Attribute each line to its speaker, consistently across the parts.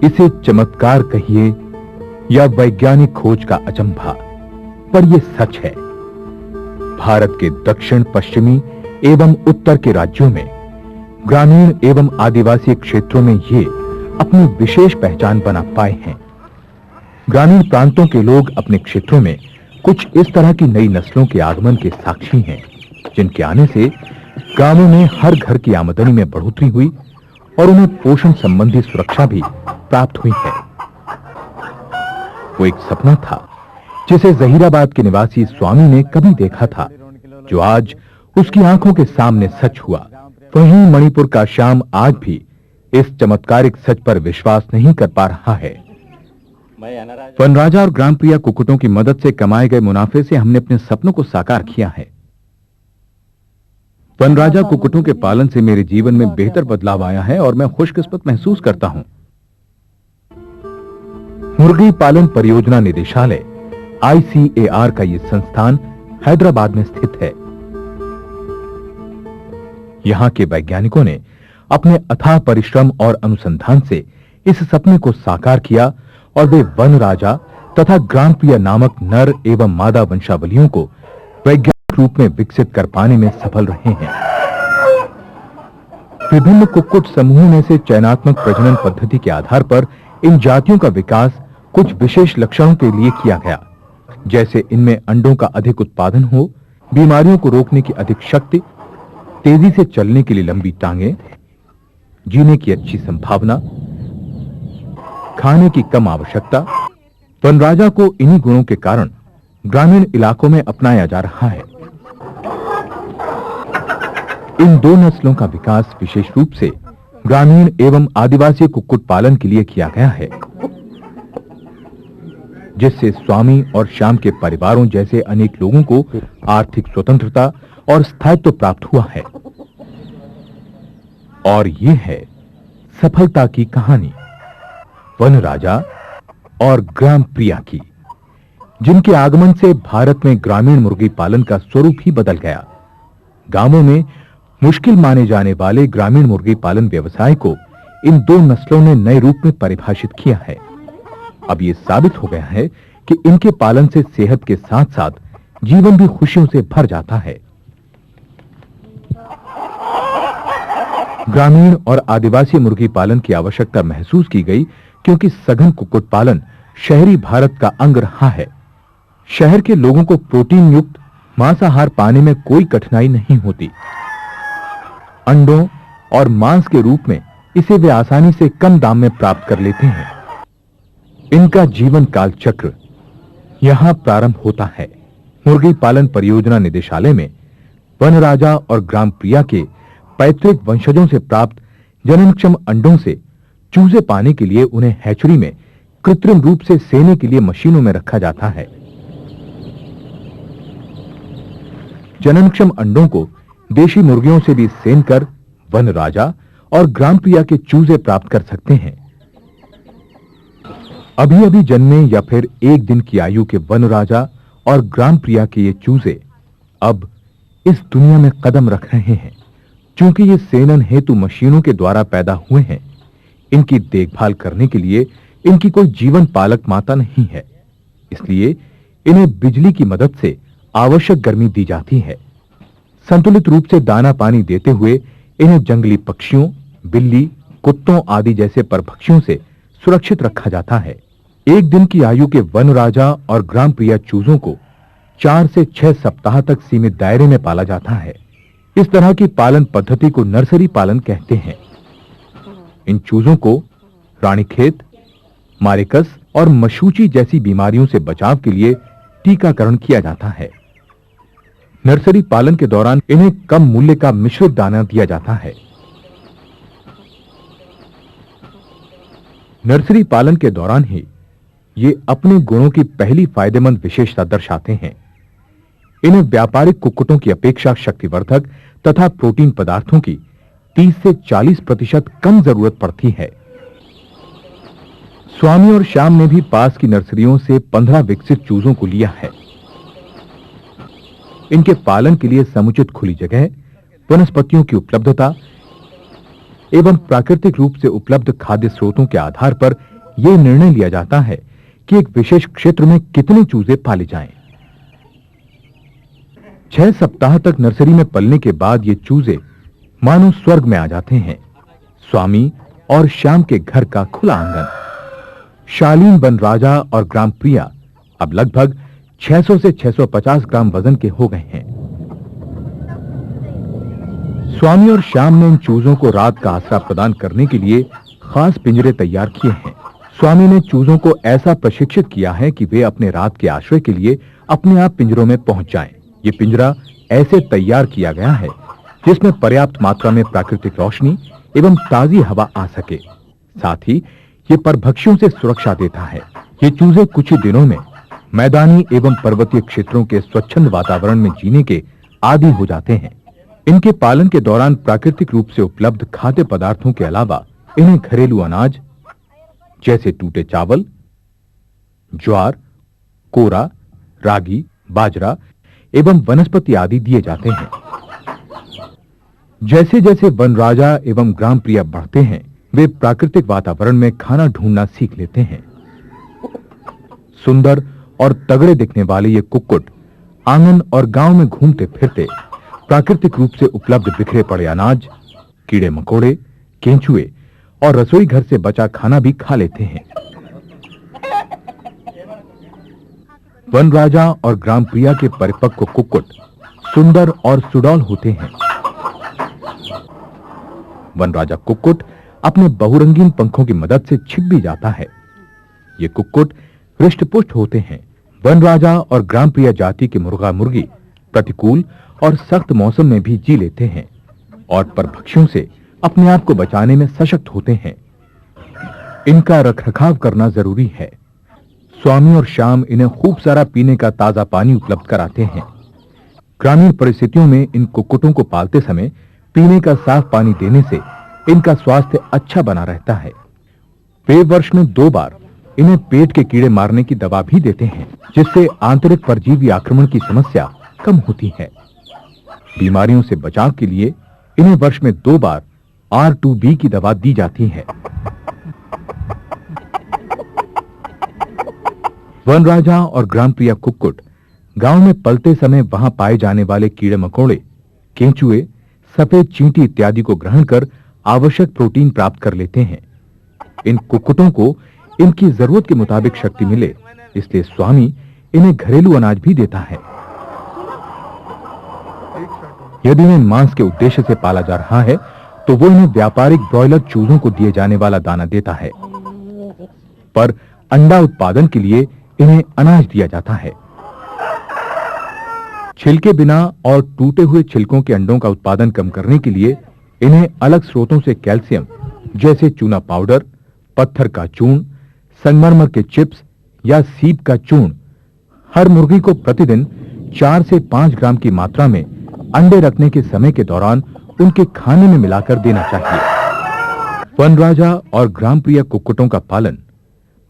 Speaker 1: इसे चमत्कार कहिए या वैज्ञानिक खोज का अचंभा, पर यह सच है। भारत के दक्षिण पश्चिमी एवं उत्तर के राज्यों में ग्रामीण एवं आदिवासी क्षेत्रों में ये अपनी विशेष पहचान बना पाए हैं। ग्रामीण प्रांतों के लोग अपने क्षेत्रों में कुछ इस तरह की नई नस्लों के आगमन के साक्षी हैं, जिनके आने से गांवों में हर घर की आमदनी में बढ़ोतरी हुई और उन्हें पोषण संबंधी सुरक्षा भी प्राप्त हुई है। वो एक सपना था जिसे जहीराबाद के निवासी स्वामी ने कभी देखा था, जो आज उसकी आंखों के सामने सच हुआ। वहीं मणिपुर का श्याम आज भी इस चमत्कारिक सच पर विश्वास नहीं कर पा रहा है। वनराजा और ग्राम प्रिया कुक्कुटों की मदद से कमाए गए मुनाफे से हमने अपने सपनों को साकार किया है। वनराजा कुक्कुटों के पालन से मेरे जीवन में बेहतर बदलाव आया है और मैं खुशकिस्मत महसूस करता हूं। मुर्गी पालन परियोजना निदेशालय ICAR का यह संस्थान हैदराबाद में स्थित है। यहां के वैज्ञानिकों ने अपने अथाह परिश्रम और अनुसंधान से इस सपने को साकार किया और वे वन राजा तथा ग्राम प्रिया नामक नर एवं मादा वंशावलियों को वैज्ञानिक रूप में विकसित कर पाने में सफल रहे हैं। विभिन्न कुक्कुट समूहों में से चयनात्मक प्रजनन पद्धति के आधार पर इन जातियों का विकास कुछ विशेष लक्षणों के लिए किया गया, जैसे इनमें अंडों का अधिक उत्पादन हो, बीमारियों को रोकने की अधिक शक्ति, तेजी से चलने के लिए लंबी टांगें, जीने की अच्छी संभावना, खाने की कम आवश्यकता। वनराजा को इन्हीं गुणों के कारण ग्रामीण इलाकों में अपनाया जा रहा है। इन दो नस्लों का विकास विशेष रूप से ग्रामीण एवं आदिवासी कुक्कुट पालन के लिए किया गया है, जिससे स्वामी और श्याम के परिवारों जैसे अनेक लोगों को आर्थिक स्वतंत्रता और स्थायित्व प्राप्त हुआ है। और यह है सफलता की कहानी वन राजा और ग्राम प्रिया की, जिनके आगमन से भारत में ग्रामीण मुर्गी पालन का स्वरूप ही बदल गया। गांवों में मुश्किल माने जाने वाले ग्रामीण मुर्गी पालन व्यवसाय को इन दो नस्लों ने नए रूप में परिभाषित किया है। अब यह साबित हो गया है कि इनके पालन से सेहत के साथ-साथ जीवन भी खुशियों से भर जाता है। ग्रामीण और आदिवासी मुर्गी पालन की आवश्यकता महसूस की गई, क्योंकि सघन कुक्कुट पालन शहरी भारत का अंग रहा है। शहर के लोगों को प्रोटीन युक्त मांसाहार पाने में कोई कठिनाई नहीं होती। अंडों और मांस के रूप में इसे वे आसानी से कम दाम में प्राप्त कर लेते हैं। इनका जीवन काल चक्र यहां प्रारंभ होता है। मुर्गी पालन परियोजना निदेशालय में वन राजा और ग्राम प्रिया के पैतृक वंशजों से प्राप्त जननक्षम अंडों से चूजे पाने के लिए उन्हें हैचरी में कृत्रिम रूप से सेने के लिए मशीनों में रखा जाता है। जननक्षम अंडों को देशी मुर्गियों से भी सेन कर वन राजा और ग्राम प्रिया के चूजे प्राप्त कर सकते हैं। अभी अभी जन्मे या फिर एक दिन की आयु के वन राजा और ग्राम प्रिया के ये चूजे अब इस दुनिया में कदम रख रहे हैं। चूंकि ये सेनन हेतु मशीनों के द्वारा पैदा हुए हैं, इनकी देखभाल करने के लिए इनकी कोई जीवन पालक माता नहीं है, इसलिए इन्हें बिजली की मदद से आवश्यक गर्मी दी जाती है। संतुलित रूप से दाना पानी देते हुए इन्हें जंगली पक्षियों, बिल्ली, कुत्तों आदि जैसे परभक्षियों से सुरक्षित रखा जाता है। एक दिन की आयु के वन राजा और ग्राम प्रिया चूजों को 4 से 6 सप्ताह तक सीमित दायरे में पाला जाता है। इस तरह की पालन पद्धति को नर्सरी पालन कहते हैं। इन चूजों को रानीखेत, मारेकस और मशूची जैसी बीमारियों से बचाव के लिए टीकाकरण किया जाता है। नर्सरी पालन के दौरान इन्हें कम मूल्य का मिश्रित दाना दिया जाता है। नर्सरी पालन के दौरान ही ये अपने गुणों की पहली फायदेमंद विशेषता दर्शाते हैं। इन्हें व्यापारिक कुक्कुटों की अपेक्षा शक्तिवर्धक तथा प्रोटीन पदार्थों की 30 से 40% कम जरूरत पड़ती है। स्वामी और श्याम ने भी पास की नर्सरियों से 15 विकसित चूजों को लिया है। इनके पालन के लिए समुचित खुली जगह, वनस्पतियों की उपलब्धता एवं प्राकृतिक रूप से उपलब्ध खाद्य स्रोतों के आधार पर यह निर्णय लिया जाता है कि एक विशेष क्षेत्र में कितने चूजे पाले जाएं। 6 सप्ताह तक नर्सरी में पलने के बाद ये चूजे मानो स्वर्ग में आ जाते हैं। स्वामी और श्याम के घर का खुला आंगन। शालीन वनराजा और ग्राम प्रिया अब लगभग 600 से 650 ग्राम वजन के हो गए हैं। स्वामी और श्याम ने इन चूजों को रात का आसरा प्रदान करने के लिए खास पिंजरे तैयार किए हैं। स्वामी ने चूजों को ऐसा प्रशिक्षित किया है कि वे अपने रात के आश्रय के लिए अपने आप पिंजरों में पहुंच जाएं। ये पिंजरा ऐसे तैयार किया गया है जिसमें पर्याप्त मात्रा में प्राकृतिक रोशनी एवं ताजी हवा आ सके। साथ ही ये परभक्षियों से सुरक्षा देता है। ये चूजे कुछ ही दिनों में मैदानी एवं पर्वतीय क्षेत्रों के स्वच्छंद वातावरण में जीने के आदी हो जाते हैं। इनके पालन के दौरान प्राकृतिक रूप से उपलब्ध खाद्य पदार्थों के अलावा इन्हें घरेलू अनाज जैसे टूटे चावल, ज्वार, कोरा, रागी, बाजरा एवं वनस्पति आदि दिए जाते हैं। जैसे जैसे वनराजा एवं ग्राम प्रिया बढ़ते हैं, वे प्राकृतिक वातावरण में खाना ढूंढना सीख लेते हैं। सुंदर और तगड़े दिखने वाले ये कुक्कुट आंगन और गांव में घूमते फिरते प्राकृतिक रूप से उपलब्ध बिखरे पड़े अनाज, कीड़े मकोड़े, केंचुए और रसोई घर से बचा खाना भी खा लेते हैं। वनराजा और ग्राम प्रिया के परिपक्व कुक्कुट सुंदर और सुडौल होते हैं। वनराजा कुक्कुट अपने बहुरंगीन पंखों की मदद से छिप भी जाता है। ये कुक्कुट हृष्टपुष्ट होते हैं। वनराजा और ग्राम प्रिया जाति के मुर्गा मुर्गी प्रतिकूल और सख्त मौसम में भी जी लेते हैं और परभक्षियों से अपने आप को बचाने में सशक्त होते हैं। इनका रखरखाव करना जरूरी है। स्वामी और श्याम इन्हें खूब सारा पीने का ताजा पानी उपलब्ध कराते हैं। ग्रामीण परिस्थितियों में इन कुक्कुटों को पालते समय पीने का साफ पानी देने से इनका स्वास्थ्य अच्छा बना रहता है। वे वर्ष में 2 बार इन्हें पेट के कीड़े मारने की दवा भी देते हैं, जिससे आंतरिक परजीवी आक्रमण की समस्या कम होती है। बीमारियों से बचाव के लिए इन्हें वर्ष में 2 बार R2B की दवा दी जाती है। वनराजा और ग्राम प्रिया कुक्कुट गांव में पलते समय वहां पाए जाने वाले कीड़े मकोड़े, केंचुए, सफेद चींटी इत्यादि को ग्रहण कर आवश्यक प्रोटीन प्राप्त कर लेते हैं। इन कुक्कुटों को इनकी जरूरत के मुताबिक शक्ति मिले, इसलिए स्वामी इन्हें घरेलू अनाज भी देता है। यदि इन्हें मांस के उद्देश्य से पाला जा रहा है तो वो इन्हें व्यापारिक ब्रॉयलर चूजों को दिए जाने वाला दाना देता है, पर अंडा उत्पादन के लिए इन्हें अनाज दिया जाता है। छिलके बिना और टूटे हुए छिलकों के अंडों का उत्पादन कम करने के लिए इन्हें अलग स्रोतों से कैल्शियम जैसे चूना पाउडर, पत्थर का चूर्ण, संगमरमर के चिप्स या सीप का चूर्ण हर मुर्गी को प्रतिदिन 4 से 5 ग्राम की मात्रा में अंडे रखने के समय के दौरान उनके खाने में मिलाकर देना चाहिए। वनराजा और ग्राम प्रिया कुक्कुटों का पालन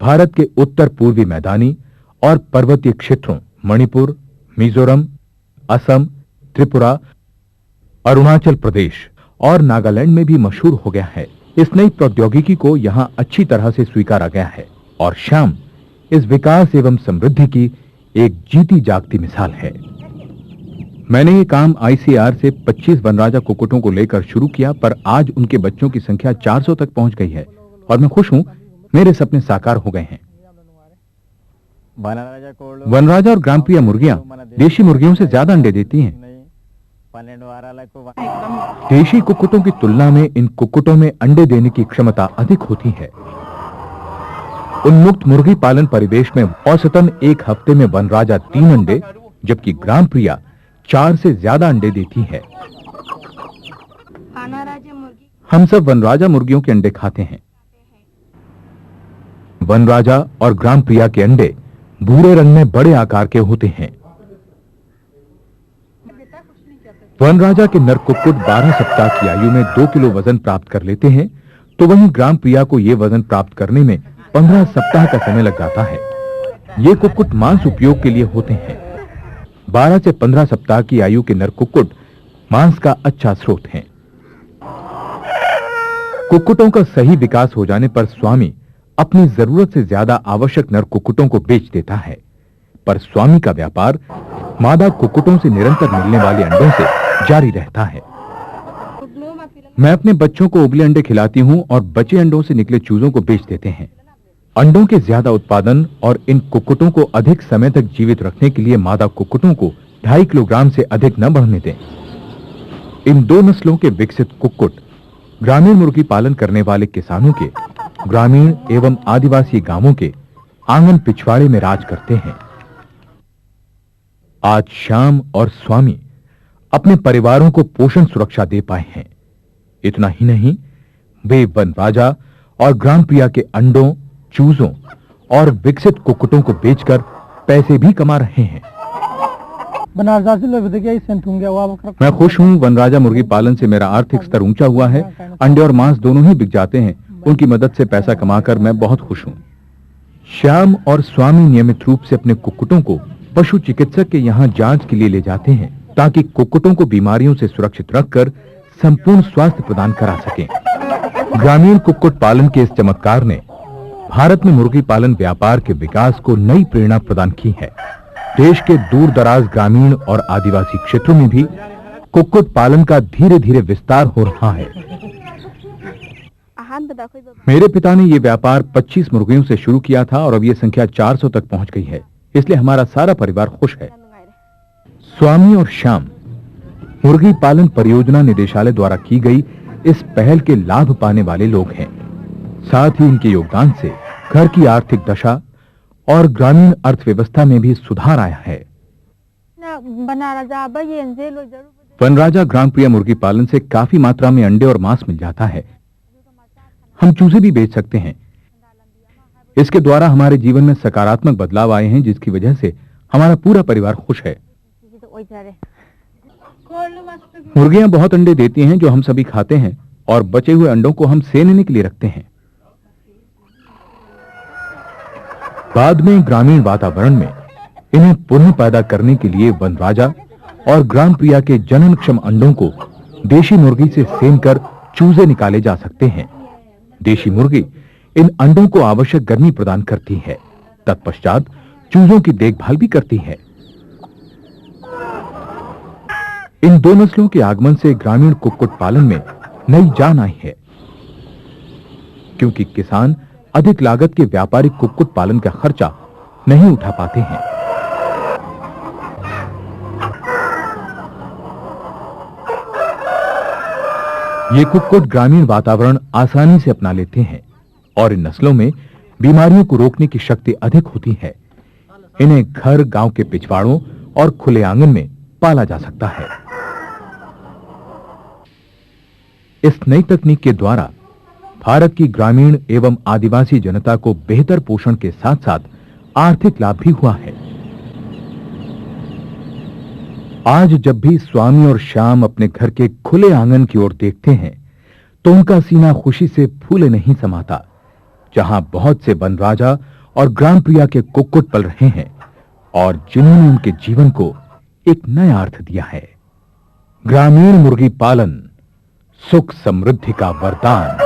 Speaker 1: भारत के उत्तर पूर्वी मैदानी और पर्वतीय क्षेत्रों मणिपुर, मिजोरम, असम, त्रिपुरा, अरुणाचल प्रदेश और नागालैंड में भी मशहूर हो गया है। इस नई प्रौद्योगिकी को यहां अच्छी तरह से स्वीकारा गया है और श्याम इस विकास एवं समृद्धि की एक जीती जागती मिसाल है। मैंने ये काम ICAR से 25 वनराजा कुक्कुटों को लेकर शुरू किया, पर आज उनके बच्चों की संख्या 400 तक पहुंच गई है और मैं खुश हूं, मेरे सपने साकार हो गए हैं। वनराजा और ग्राम प्रिया मुर्गियां देशी मुर्गियों से ज्यादा अंडे देती हैं। देशी कुक्कुटों की तुलना में इन कुक्कुटों में अंडे देने की क्षमता अधिक होती है। उन्मुक्त मुर्गी पालन परिवेश में औसतन एक हफ्ते में वनराजा 3 अंडे जबकि ग्राम प्रिया 4 से ज्यादा अंडे देती है। हम सब वनराजा मुर्गियों के अंडे खाते हैं। वनराजा और ग्राम प्रिया के अंडे भूरे रंग में बड़े आकार के होते हैं। वनराजा के नर कुक्कुट 12 सप्ताह की आयु में 2 किलो वजन प्राप्त कर लेते हैं, तो वहीं ग्राम प्रिया को यह वजन प्राप्त करने में 15 सप्ताह का समय लग जाता है। ये कुक्कुट मांस उपयोग के लिए होते हैं। 12 से 15 सप्ताह की आयु के नर कुक्कुट मांस का अच्छा स्रोत हैं। कुक्कुटों का सही विकास हो जाने पर स्वामी अपनी जरूरत से ज्यादा आवश्यक नर कुक्कुटों को बेच देता है, पर स्वामी का व्यापार मादा कुक्कुटों से निरंतर मिलने वाले अंडों से जारी रहता है। मैं अपने बच्चों को उबले अंडे खिलाती हूं और बचे अंडों से निकले चूजों को बेच देते हैं। अंडों के ज्यादा उत्पादन और इन कुक्कुटों को अधिक समय तक जीवित रखने के लिए मादा कुक्कुटों को 2.5 किलोग्राम से अधिक न बढ़ने दें। इन दो नस्लों के विकसित कुक्कुट ग्रामीण मुर्गी पालन करने वाले किसानों के ग्रामीण एवं आदिवासी गांवों के आंगन पिछवाड़े में राज करते हैं। आज श्याम और स्वामी अपने परिवारों को पोषण सुरक्षा दे पाए हैं। इतना ही नहीं, वे वन राजा और ग्राम प्रिया के अंडों, चूजों और विकसित कुक्कुटों को बेचकर पैसे भी कमा रहे हैं। मैं खुश हूं। वनराजा मुर्गी पालन से मेरा आर्थिक स्तर ऊंचा हुआ है। अंडे और मांस दोनों ही बिक जाते हैं। उनकी मदद से पैसा कमाकर मैं बहुत खुश हूं। श्याम और स्वामी नियमित रूप से अपने कुक्कुटों को पशु चिकित्सक के यहां जांच के लिए ले जाते हैं, ताकि कुक्कुटों को बीमारियों से सुरक्षित रखकर संपूर्ण स्वास्थ्य प्रदान करा सकें। ग्रामीण कुक्कुट पालन के इस चमत्कार ने भारत में मुर्गी पालन व्यापार के विकास को नई प्रेरणा प्रदान की है। देश के दूर दराज ग्रामीण और आदिवासी क्षेत्रों में भी कुक्कुट पालन का धीरे धीरे विस्तार हो रहा है। मेरे पिता ने यह व्यापार 25 मुर्गियों से शुरू किया था और अब यह संख्या 400 तक पहुंच गई है, इसलिए हमारा सारा परिवार खुश है। स्वामी और श्याम मुर्गी पालन परियोजना निदेशालय द्वारा की गई इस पहल के लाभ पाने वाले लोग हैं। साथ ही इनके योगदान से घर की आर्थिक दशा और ग्रामीण अर्थव्यवस्था में भी सुधार आया है। वनराजा ग्राम प्रिया मुर्गी पालन से काफी मात्रा में अंडे और मांस मिल जाता है। हम चूजे भी बेच सकते हैं। इसके द्वारा हमारे जीवन में सकारात्मक बदलाव आए हैं, जिसकी वजह से हमारा पूरा परिवार खुश है। मुर्गियां बहुत अंडे देती हैं, जो हम सभी खाते हैं, और बचे हुए अंडों को हम सेने के लिए रखते हैं। बाद में ग्रामीण वातावरण में इन्हें पुनः पैदा करने के लिए वनराजा और ग्राम प्रिया के जननक्षम अंडों को देशी मुर्गी से सेनकर चूजे निकाले जा सकते हैं। देशी मुर्गी इन अंडों को आवश्यक गर्मी प्रदान करती है, तत्पश्चात चूजों की देखभाल भी करती है। इन दो नस्लों के आगमन से ग्रामीण कुक्कुट पालन में नई जान आई है, क्योंकि किसान अधिक लागत के व्यापारिक कुक्कुट पालन का खर्चा नहीं उठा पाते हैं। ये कुक्कुट ग्रामीण वातावरण आसानी से अपना लेते हैं और इन नस्लों में बीमारियों को रोकने की शक्ति अधिक होती है। इन्हें घर, गांव के पिछवाड़ों और खुले आंगन में पाला जा सकता है। इस नई तकनीक के द्वारा भारत की ग्रामीण एवं आदिवासी जनता को बेहतर पोषण के साथ साथ आर्थिक लाभ भी हुआ है। आज जब भी स्वामी और श्याम अपने घर के खुले आंगन की ओर देखते हैं, तो उनका सीना खुशी से फूले नहीं समाता। जहां बहुत से वनराजा और ग्राम प्रिया के कुक्कुट पल रहे हैं और जिन्होंने उनके जीवन को एक नया अर्थ दिया है। ग्रामीण मुर्गी पालन सुख समृद्धि का वरदान।